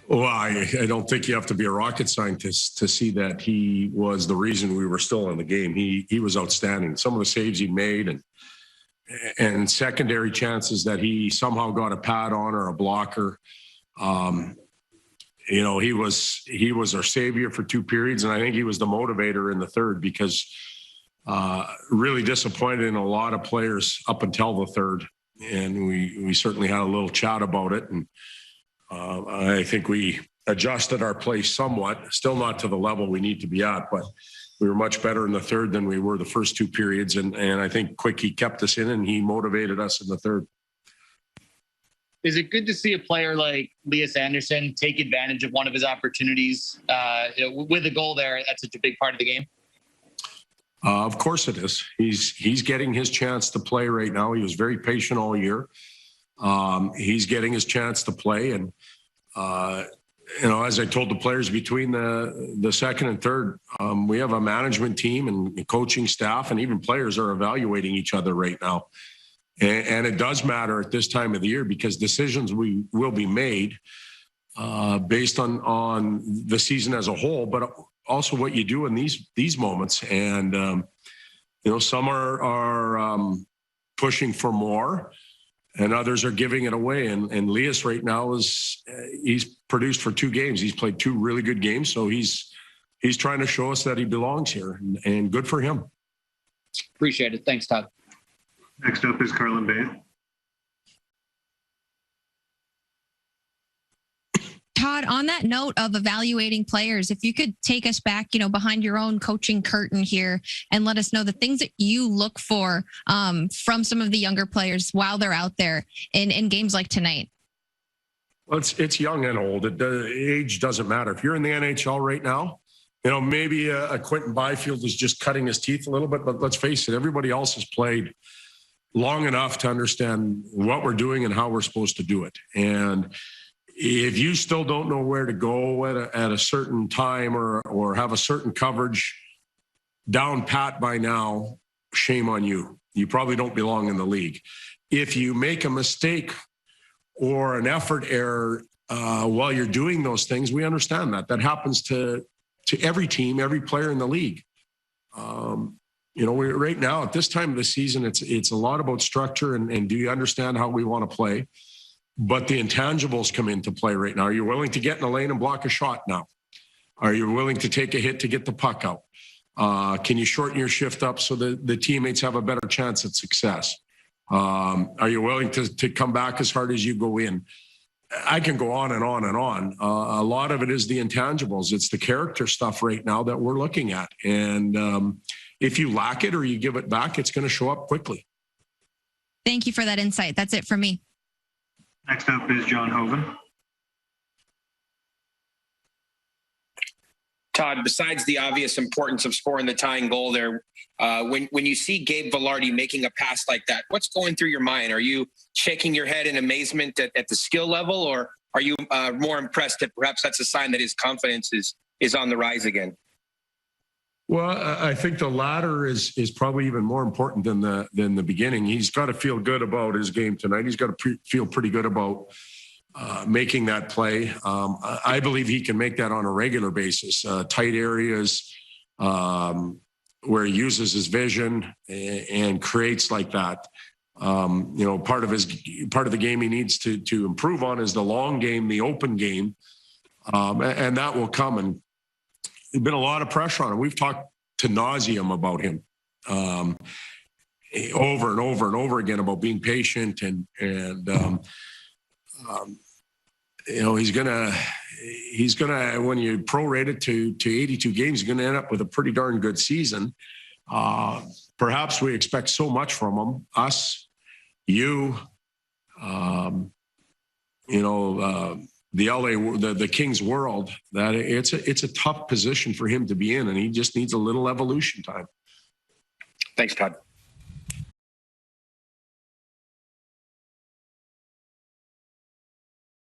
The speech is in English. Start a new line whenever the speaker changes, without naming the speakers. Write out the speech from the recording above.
Well, I don't think you have to be a rocket scientist to see that he was the reason we were still in the game. He was outstanding. Some of the saves he made and secondary chances that he somehow got a pad on or a blocker. You know, he was our savior for 2 periods, and I think he was the motivator in the third because really disappointed in a lot of players up until the third, and we certainly had a little chat about it, and I think we adjusted our play somewhat, still not to the level we need to be at, but we were much better in the third than we were the first 2 periods, and I think Quickie kept us in and he motivated us in the third.
Is it good to see a player like Elias Anderson take advantage of one of his opportunities with a goal there? That's such a big part of the game.
Of course it is. He's getting his chance to play right now. He was very patient all year. He's getting his chance to play, and you know, as I told the players between the second and third, we have a management team and coaching staff, and even players are evaluating each other right now. And it does matter at this time of the year because decisions will be made based on the season as a whole, but also what you do in these moments. And you know, some are pushing for more, and others are giving it away. And Elias right now he's produced for 2 games. He's played 2 really good games, so he's trying to show us that he belongs here, and good for him.
Appreciate it. Thanks, Todd.
Next up is Carlin Bay.
Todd, on that note of evaluating players, if you could take us back, you know, behind your own coaching curtain here and let us know the things that you look for from some of the younger players while they're out there in games like tonight.
Well, it's young and old. Age doesn't matter. If you're in the NHL right now, you know, maybe a Quentin Byfield is just cutting his teeth a little bit, but let's face it, everybody else has played long enough to understand what we're doing and how we're supposed to do it. And if you still don't know where to go at a certain time or have a certain coverage down pat by now, shame on you. You probably don't belong in the league. If you make a mistake or an effort error while you're doing those things, we understand that. That happens to every team, every player in the league. You know, right now at this time of the season, it's a lot about structure and do you understand how we want to play? But the intangibles come into play right now. Are you willing to get in the lane and block a shot now? Are you willing to take a hit to get the puck out? Can you shorten your shift up so that the teammates have a better chance at success? Are you willing to come back as hard as you go in? I can go on and on and on. A lot of it is the intangibles. It's the character stuff right now that we're looking at. And if you lack it or you give it back, it's going to show up quickly.
Thank you for that insight. That's it for me.
Next up is John Hoven.
Todd, besides the obvious importance of scoring the tying goal there, when you see Gabe Vilardi making a pass like that, what's going through your mind? Are you shaking your head in amazement at the skill level, or are you more impressed that perhaps that's a sign that his confidence is on the rise again?
Well, I think the latter is probably even more important than the beginning. He's got to feel good about his game tonight. He's got to feel pretty good about making that play. I believe he can make that on a regular basis. Tight areas where he uses his vision and creates like that. You know, part of the game he needs to improve on is the long game, the open game, and that will come. And there's been a lot of pressure on him. We've talked to nauseum about him over and over and over again about being patient and you know, he's gonna when you prorate it to 82 games, he's gonna end up with a pretty darn good season. Perhaps we expect so much from him, us, you, you know, the Kings world, that it's a tough position for him to be in, and he just needs a little evolution time.
Thanks, Todd.